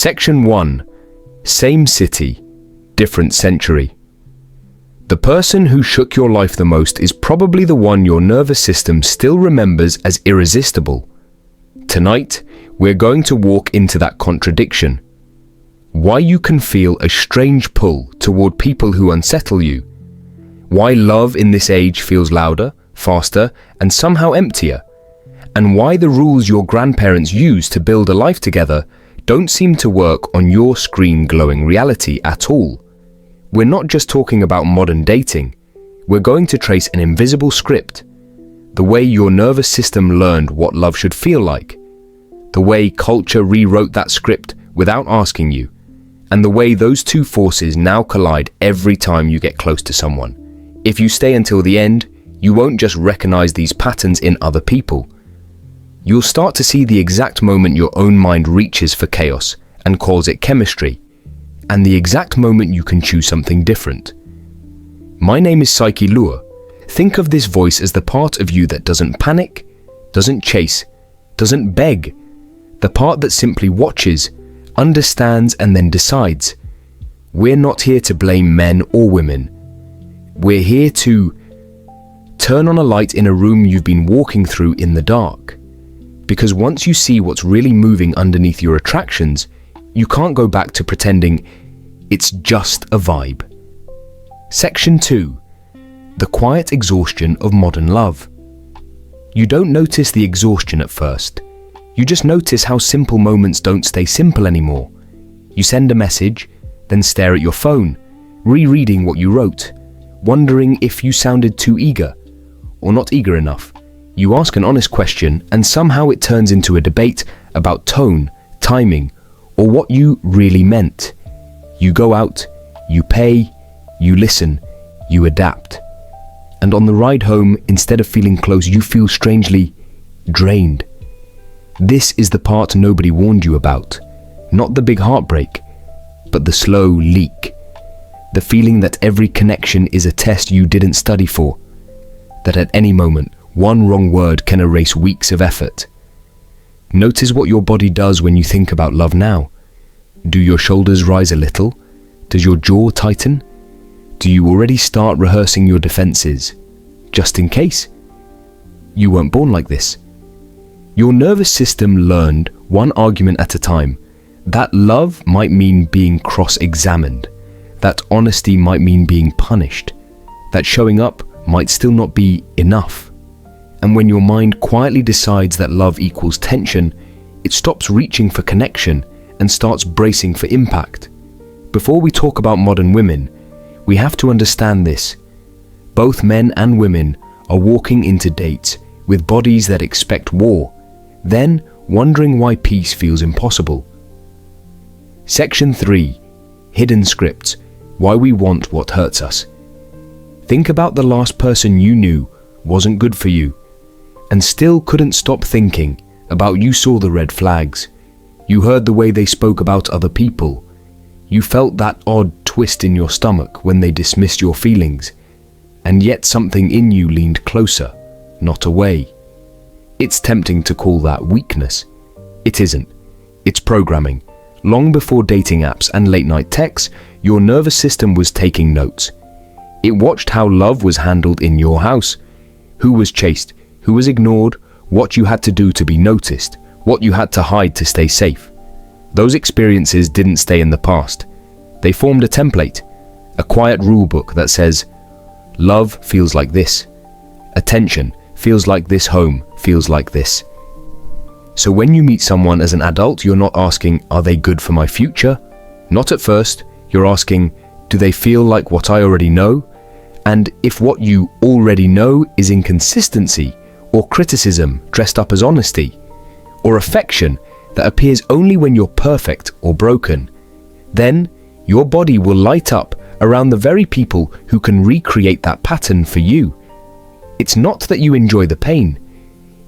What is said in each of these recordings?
Section 1. Same city, different century. The person who shook your life the most is probably the one your nervous system still remembers as irresistible. Tonight, we're going to walk into that contradiction. Why you can feel a strange pull toward people who unsettle you. Why love in this age feels louder, faster, and somehow emptier. And why the rules your grandparents used to build a life together don't seem to work on your screen-glowing reality at all. We're not just talking about modern dating. We're going to trace an invisible script. The way your nervous system learned what love should feel like. The way culture rewrote that script without asking you. And the way those two forces now collide every time you get close to someone. If you stay until the end, you won't just recognize these patterns in other people. You'll start to see the exact moment your own mind reaches for chaos and calls it chemistry, and the exact moment you can choose something different. My name is PsycheLure. Think of this voice as the part of you that doesn't panic, doesn't chase, doesn't beg, the part that simply watches, understands, and then decides. We're not here to blame men or women. We're here to turn on a light in a room you've been walking through in the dark. Because once you see what's really moving underneath your attractions, you can't go back to pretending it's just a vibe. Section 2. The quiet exhaustion of modern love. You don't notice the exhaustion at first. You just notice how simple moments don't stay simple anymore. You send a message, then stare at your phone, rereading what you wrote, wondering if you sounded too eager or not eager enough. You ask an honest question and somehow it turns into a debate about tone, timing, or what you really meant. You go out, you pay, you listen, you adapt. And on the ride home, instead of feeling close, you feel strangely drained. This is the part nobody warned you about. Not the big heartbreak, but the slow leak. The feeling that every connection is a test you didn't study for. That at any moment, one wrong word can erase weeks of effort. Notice what your body does when you think about love now. Do your shoulders rise a little? Does your jaw tighten? Do you already start rehearsing your defenses, just in case? You weren't born like this. Your nervous system learned, one argument at a time, that love might mean being cross-examined, that honesty might mean being punished, that showing up might still not be enough. And when your mind quietly decides that love equals tension, it stops reaching for connection and starts bracing for impact. Before we talk about modern women, we have to understand this. Both men and women are walking into dates with bodies that expect war, then wondering why peace feels impossible. Section 3. Hidden scripts. Why we want what hurts us. Think about the last person you knew wasn't good for you, and still couldn't stop thinking about you saw the red flags. You heard the way they spoke about other people. You felt that odd twist in your stomach when they dismissed your feelings, and yet something in you leaned closer, not away. It's tempting to call that weakness. It isn't. It's programming. Long before dating apps and late-night texts, your nervous system was taking notes. It watched how love was handled in your house, who was chased, who was ignored, what you had to do to be noticed, what you had to hide to stay safe. Those experiences didn't stay in the past. They formed a template, a quiet rulebook that says, love feels like this. Attention feels like this. Home feels like this. So when you meet someone as an adult, you're not asking, are they good for my future? Not at first. You're asking, do they feel like what I already know? And if what you already know is inconsistency, or criticism dressed up as honesty, or affection that appears only when you're perfect or broken, then your body will light up around the very people who can recreate that pattern for you. It's not that you enjoy the pain.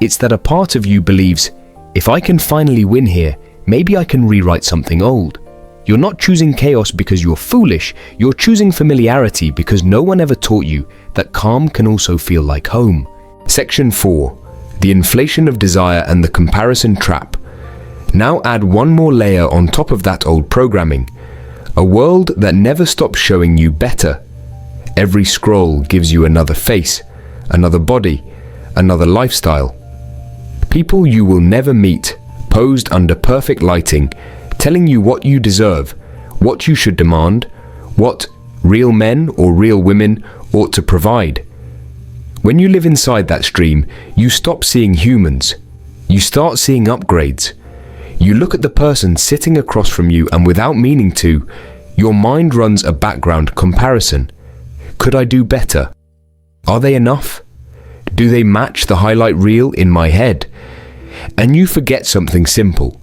It's that a part of you believes, if I can finally win here, maybe I can rewrite something old. You're not choosing chaos because you're foolish. You're choosing familiarity because no one ever taught you that calm can also feel like home. Section 4. The inflation of desire and the comparison trap. Now add one more layer on top of that old programming. A world that never stops showing you better. Every scroll gives you another face, another body, another lifestyle. People you will never meet, posed under perfect lighting, telling you what you deserve, what you should demand, what real men or real women ought to provide. When you live inside that stream, you stop seeing humans. You start seeing upgrades. You look at the person sitting across from you, and without meaning to, your mind runs a background comparison. Could I do better? Are they enough? Do they match the highlight reel in my head? And you forget something simple.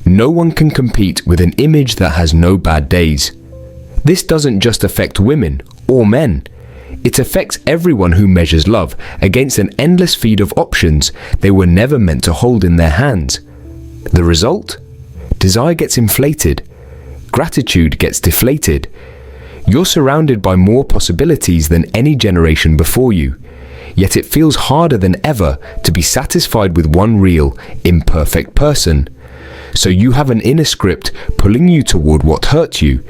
No one can compete with an image that has no bad days. This doesn't just affect women or men. It affects everyone who measures love against an endless feed of options they were never meant to hold in their hands. The result? Desire gets inflated. Gratitude gets deflated. You're surrounded by more possibilities than any generation before you. Yet it feels harder than ever to be satisfied with one real, imperfect person. So you have an inner script pulling you toward what hurts you,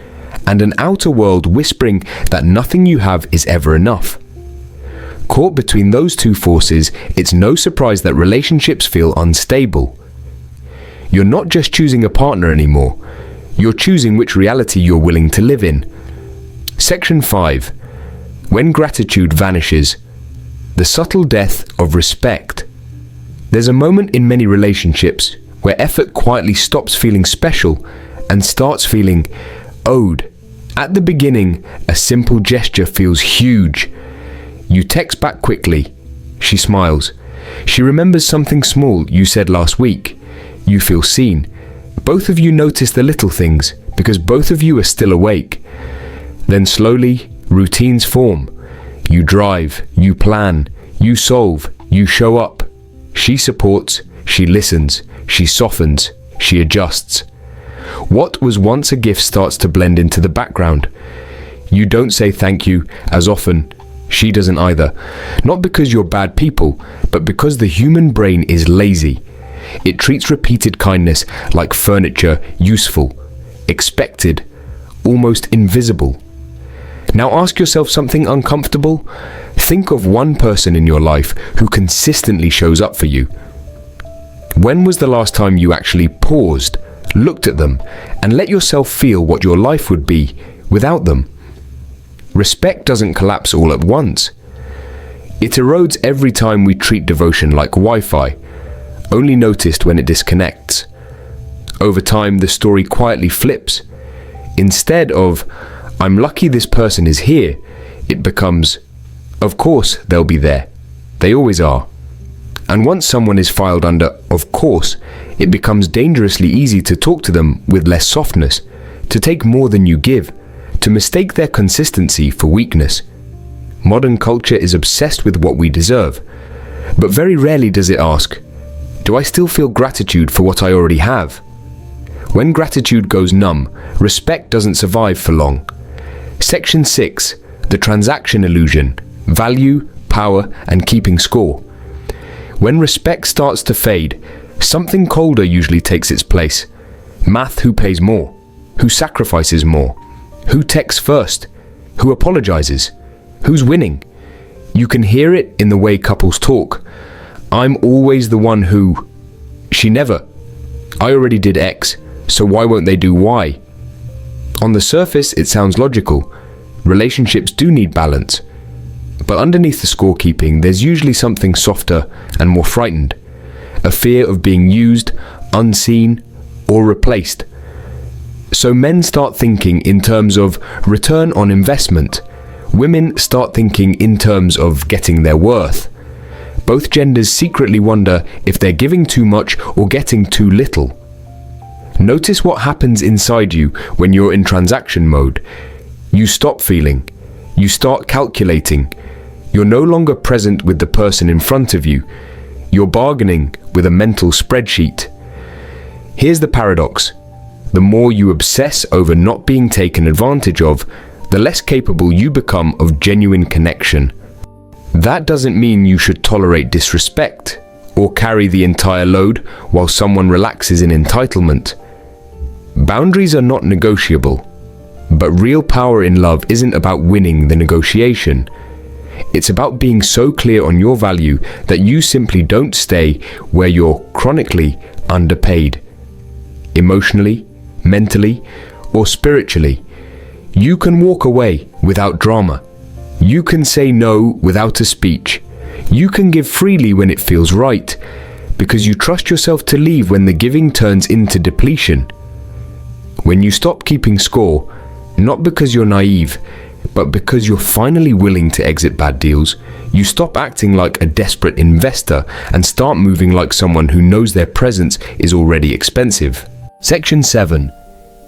and an outer world whispering that nothing you have is ever enough. Caught between those two forces, it's no surprise that relationships feel unstable. You're not just choosing a partner anymore. You're choosing which reality you're willing to live in. Section 5. When gratitude vanishes. The subtle death of respect. There's a moment in many relationships where effort quietly stops feeling special and starts feeling owed. At the beginning, a simple gesture feels huge. You text back quickly. She smiles. She remembers something small you said last week. You feel seen. Both of you notice the little things because both of you are still awake. Then slowly, routines form. You drive, you plan, you solve, you show up. She supports, she listens, she softens, she adjusts. What was once a gift starts to blend into the background. You don't say thank you as often. She doesn't either. Not because you're bad people, but because the human brain is lazy. It treats repeated kindness like furniture, useful, expected, almost invisible. Now ask yourself something uncomfortable. Think of one person in your life who consistently shows up for you. When was the last time you actually paused, looked at them, and let yourself feel what your life would be without them? Respect doesn't collapse all at once. It erodes every time we treat devotion like Wi-Fi, only noticed when it disconnects. Over time, the story quietly flips. Instead of, I'm lucky this person is here, it becomes, of course they'll be there. They always are. And once someone is filed under of course, it becomes dangerously easy to talk to them with less softness, to take more than you give, to mistake their consistency for weakness. Modern culture is obsessed with what we deserve, but very rarely does it ask, do I still feel gratitude for what I already have? When gratitude goes numb, respect doesn't survive for long. Section 6. The transaction illusion. Value, power, and keeping score. When respect starts to fade, something colder usually takes its place. Math: who pays more? Who sacrifices more? Who texts first? Who apologizes? Who's winning? You can hear it in the way couples talk. I'm always the one who... She never. I already did X, so why won't they do Y? On the surface, it sounds logical. Relationships do need balance. But underneath the scorekeeping, there's usually something softer and more frightened. A fear of being used, unseen, or replaced. So men start thinking in terms of return on investment. Women start thinking in terms of getting their worth. Both genders secretly wonder if they're giving too much or getting too little. Notice what happens inside you when you're in transaction mode. You stop feeling. You start calculating. You're no longer present with the person in front of you. You're bargaining with a mental spreadsheet. Here's the paradox. The more you obsess over not being taken advantage of, the less capable you become of genuine connection. That doesn't mean you should tolerate disrespect or carry the entire load while someone relaxes in entitlement. Boundaries are not negotiable, but real power in love isn't about winning the negotiation. It's about being so clear on your value that you simply don't stay where you're chronically underpaid. Emotionally, mentally, or spiritually, you can walk away without drama. You can say no without a speech. You can give freely when it feels right, because you trust yourself to leave when the giving turns into depletion. When you stop keeping score, not because you're naive, but because you're finally willing to exit bad deals, you stop acting like a desperate investor and start moving like someone who knows their presence is already expensive. Section 7.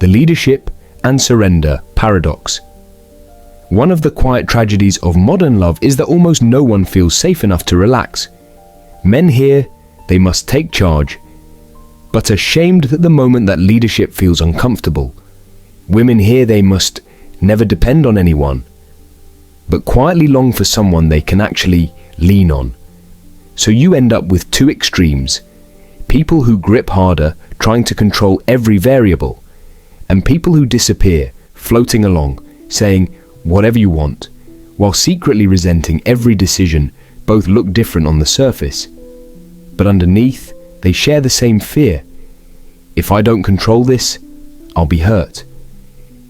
The leadership and surrender paradox. One of the quiet tragedies of modern love is that almost no one feels safe enough to relax. Men hear they must take charge, but are shamed that the moment that leadership feels uncomfortable. Women hear they must never depend on anyone, but quietly long for someone they can actually lean on. So you end up with two extremes: people who grip harder, trying to control every variable, and people who disappear, floating along, saying whatever you want, while secretly resenting every decision. Both look different on the surface, but underneath they share the same fear. If I don't control this, I'll be hurt.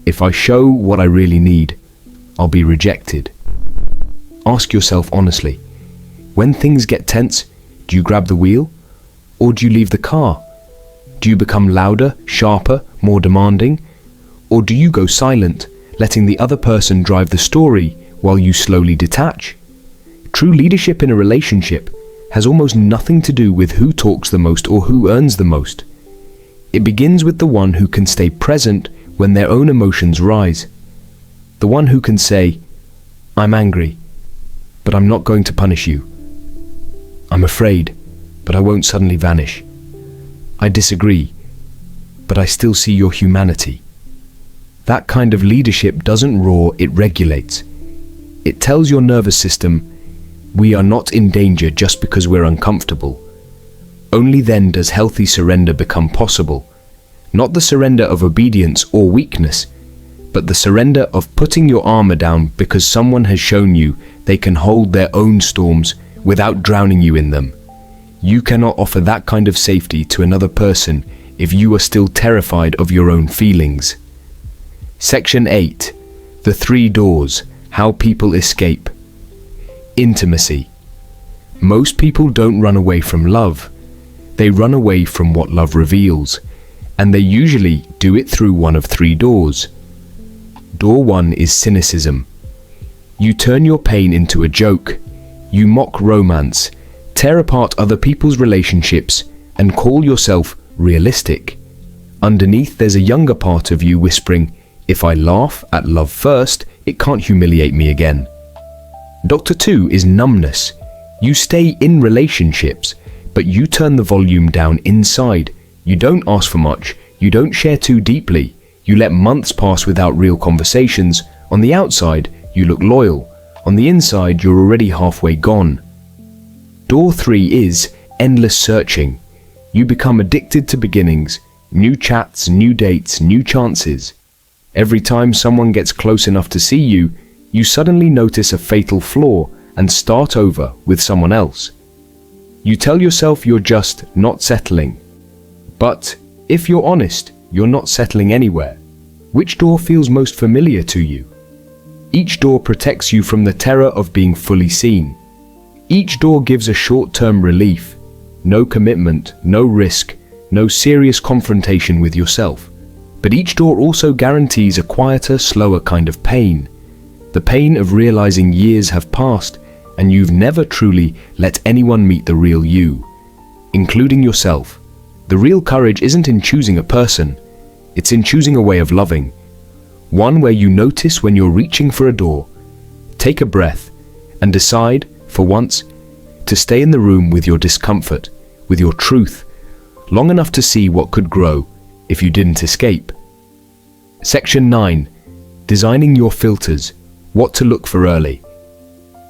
If I show what I really need, I'll be rejected. Ask yourself honestly, when things get tense, do you grab the wheel, or do you leave the car? Do you become louder, sharper, more demanding, or do you go silent, letting the other person drive the story while you slowly detach? True leadership in a relationship has almost nothing to do with who talks the most or who earns the most. It begins with the one who can stay present when their own emotions rise. The one who can say, I'm angry, but I'm not going to punish you. I'm afraid, but I won't suddenly vanish. I disagree, but I still see your humanity. That kind of leadership doesn't roar, it regulates. It tells your nervous system, we are not in danger just because we're uncomfortable. Only then does healthy surrender become possible. Not the surrender of obedience or weakness, but the surrender of putting your armor down because someone has shown you they can hold their own storms without drowning you in them. You cannot offer that kind of safety to another person if you are still terrified of your own feelings. Section 8. The 3 doors: how people escape. Intimacy. Most people don't run away from love. They run away from what love reveals, and they usually do it through one of 3 doors. Door 1 is cynicism. You turn your pain into a joke. You mock romance, tear apart other people's relationships, and call yourself realistic. Underneath, there's a younger part of you whispering, if I laugh at love first, it can't humiliate me again. Doctor 2 is numbness. You stay in relationships, but you turn the volume down inside. You don't ask for much. You don't share too deeply. You let months pass without real conversations. On the outside, you look loyal. On the inside, you're already halfway gone. Door 3 is endless searching. You become addicted to beginnings, new chats, new dates, new chances. Every time someone gets close enough to see you, you suddenly notice a fatal flaw and start over with someone else. You tell yourself you're just not settling. But if you're honest, you're not settling anywhere. Which door feels most familiar to you? Each door protects you from the terror of being fully seen. Each door gives a short-term relief. No commitment, no risk, no serious confrontation with yourself. But each door also guarantees a quieter, slower kind of pain. The pain of realizing years have passed and you've never truly let anyone meet the real you, including yourself. The real courage isn't in choosing a person, it's in choosing a way of loving. One where you notice when you're reaching for a door, take a breath, and decide, for once, to stay in the room with your discomfort, with your truth, long enough to see what could grow if you didn't escape. Section 9. Designing your filters. What to look for early.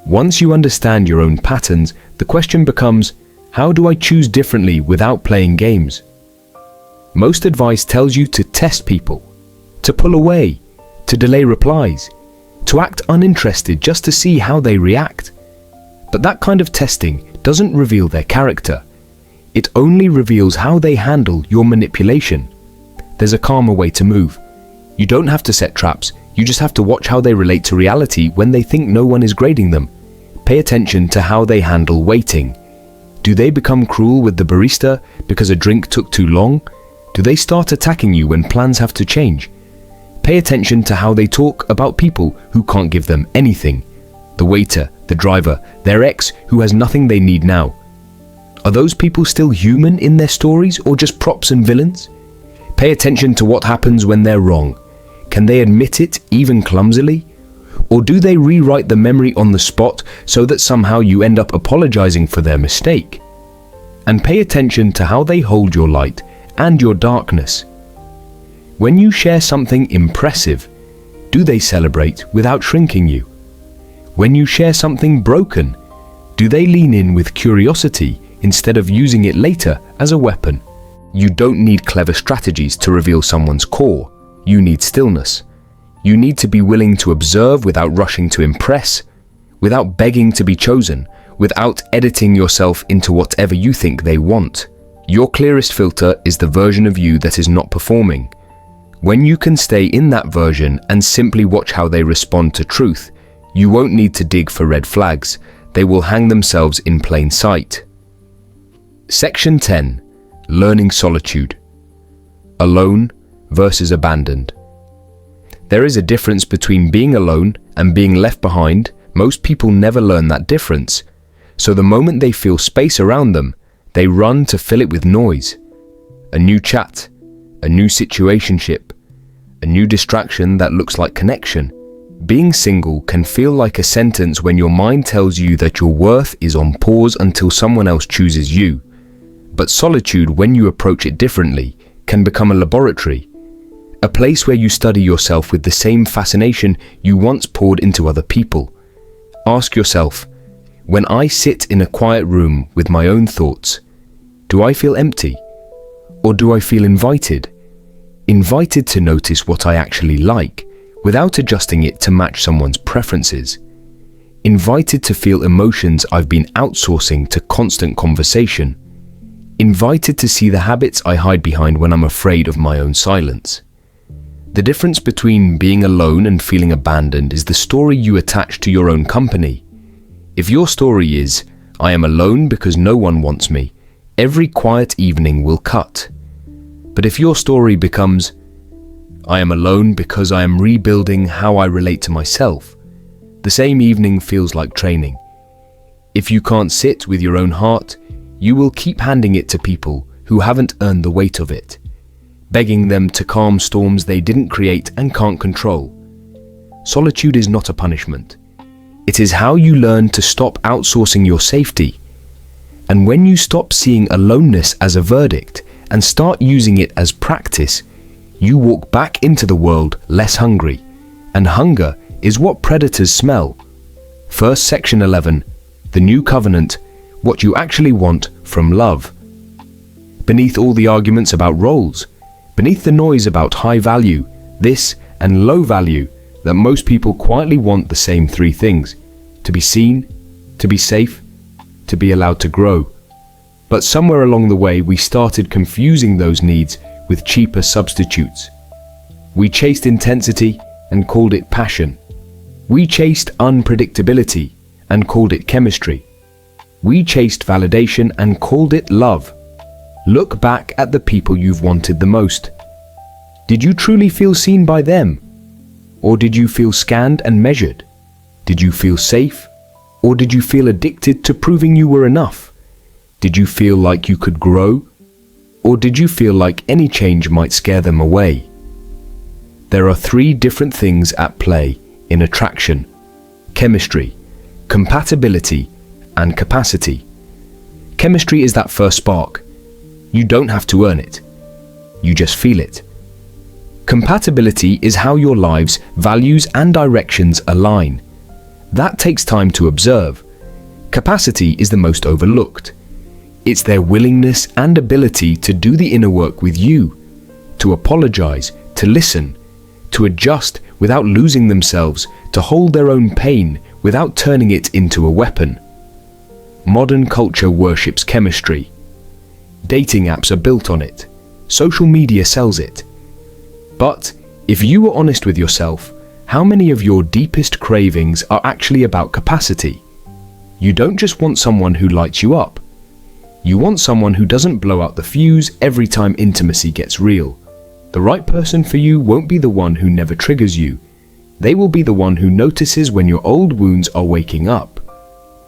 Once you understand your own patterns, the question becomes, How do I choose differently without playing games? Most advice tells you to test people, to pull away, to delay replies, to act uninterested just to see how they react. But that kind of testing doesn't reveal their character. It only reveals how they handle your manipulation. There's a calmer way to move. You don't have to set traps, you just have to watch how they relate to reality when they think no one is grading them. Pay attention to how they handle waiting. Do they become cruel with the barista because a drink took too long? Do they start attacking you when plans have to change? Pay attention to how they talk about people who can't give them anything. The waiter, the driver, their ex who has nothing they need now. Are those people still human in their stories or just props and villains? Pay attention to what happens when they're wrong. Can they admit it, even clumsily? Or do they rewrite the memory on the spot so that somehow you end up apologizing for their mistake? And pay attention to how they hold your light and your darkness. When you share something impressive, do they celebrate without shrinking you? When you share something broken, do they lean in with curiosity instead of using it later as a weapon? You don't need clever strategies to reveal someone's core. You need stillness. You need to be willing to observe without rushing to impress, without begging to be chosen, without editing yourself into whatever you think they want. Your clearest filter is the version of you that is not performing. When you can stay in that version and simply watch how they respond to truth, you won't need to dig for red flags. They will hang themselves in plain sight. Section 10. Learning solitude. Alone versus abandoned. There is a difference between being alone and being left behind. Most people never learn that difference. So the moment they feel space around them, they run to fill it with noise. A new chat, a new situationship, a new distraction that looks like connection. Being single can feel like a sentence when your mind tells you that your worth is on pause until someone else chooses you. But solitude, when you approach it differently, can become a laboratory. A place where you study yourself with the same fascination you once poured into other people. Ask yourself, when I sit in a quiet room with my own thoughts, do I feel empty? Or do I feel invited? Invited to notice what I actually like, without adjusting it to match someone's preferences. Invited to feel emotions I've been outsourcing to constant conversation. Invited to see the habits I hide behind when I'm afraid of my own silence. The difference between being alone and feeling abandoned is the story you attach to your own company. If your story is, I am alone because no one wants me, every quiet evening will cut. But if your story becomes, I am alone because I am rebuilding how I relate to myself, the same evening feels like training. If you can't sit with your own heart, you will keep handing it to people who haven't earned the weight of it, begging them to calm storms they didn't create and can't control. Solitude is not a punishment. It is how you learn to stop outsourcing your safety. And when you stop seeing aloneness as a verdict and start using it as practice, you walk back into the world less hungry. And hunger is what predators smell. First section 11, the new covenant, what you actually want from love. Beneath all the arguments about roles, beneath the noise about high value, this and low value, that most people quietly want the same three things: to be seen, to be safe, to be allowed to grow. But somewhere along the way, we started confusing those needs with cheaper substitutes. We chased intensity and called it passion. We chased unpredictability and called it chemistry. We chased validation and called it love. Look back at the people you've wanted the most. Did you truly feel seen by them? Or did you feel scanned and measured? Did you feel safe? Or did you feel addicted to proving you were enough? Did you feel like you could grow? Or did you feel like any change might scare them away? There are three different things at play in attraction: chemistry, compatibility, and capacity. Chemistry is that first spark. You don't have to earn it. You just feel it. Compatibility is how your lives, values, and directions align. That takes time to observe. Capacity is the most overlooked. It's their willingness and ability to do the inner work with you, to apologize, to listen, to adjust without losing themselves, to hold their own pain without turning it into a weapon. Modern culture worships chemistry. Dating apps are built on it. Social media sells it. But if you were honest with yourself, how many of your deepest cravings are actually about capacity? You don't just want someone who lights you up. You want someone who doesn't blow out the fuse every time intimacy gets real. The right person for you won't be the one who never triggers you. They will be the one who notices when your old wounds are waking up,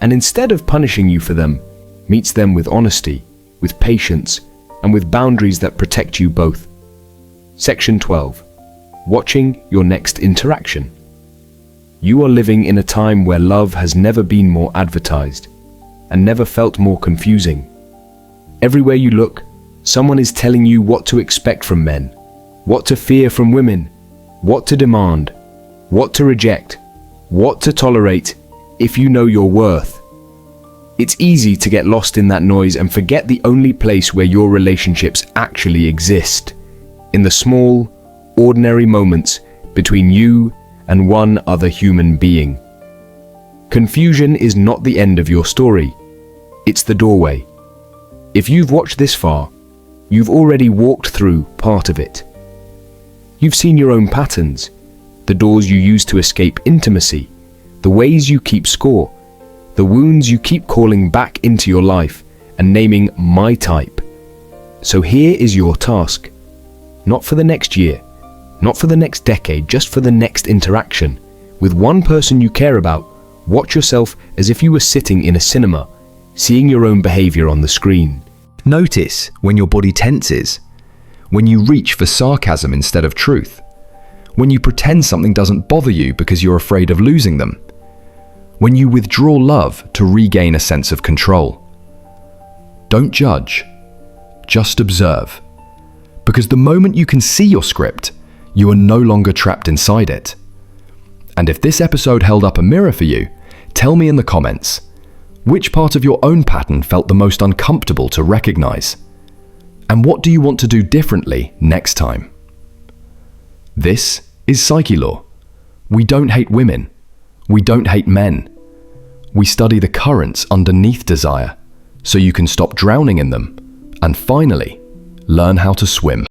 and instead of punishing you for them, meets them with honesty, with patience, and with boundaries that protect you both. Section 12. Watching your next interaction. You are living in a time where love has never been more advertised, and never felt more confusing. Everywhere you look, someone is telling you what to expect from men, what to fear from women, what to demand, what to reject, what to tolerate if you know your worth. It's easy to get lost in that noise and forget the only place where your relationships actually exist, in the small, ordinary moments between you and one other human being. Confusion is not the end of your story. It's the doorway. If you've watched this far, you've already walked through part of it. You've seen your own patterns, the doors you use to escape intimacy, the ways you keep score, the wounds you keep calling back into your life and naming my type. So here is your task. Not for the next year, not for the next decade, just for the next interaction. With one person you care about, watch yourself as if you were sitting in a cinema, seeing your own behavior on the screen. Notice when your body tenses, when you reach for sarcasm instead of truth, when you pretend something doesn't bother you because you're afraid of losing them, when you withdraw love to regain a sense of control. Don't judge, just observe. Because the moment you can see your script, you are no longer trapped inside it. And if this episode held up a mirror for you, tell me in the comments, which part of your own pattern felt the most uncomfortable to recognize? And what do you want to do differently next time? This is PsycheLure. We don't hate women. We don't hate men. We study the currents underneath desire so you can stop drowning in them and finally learn how to swim.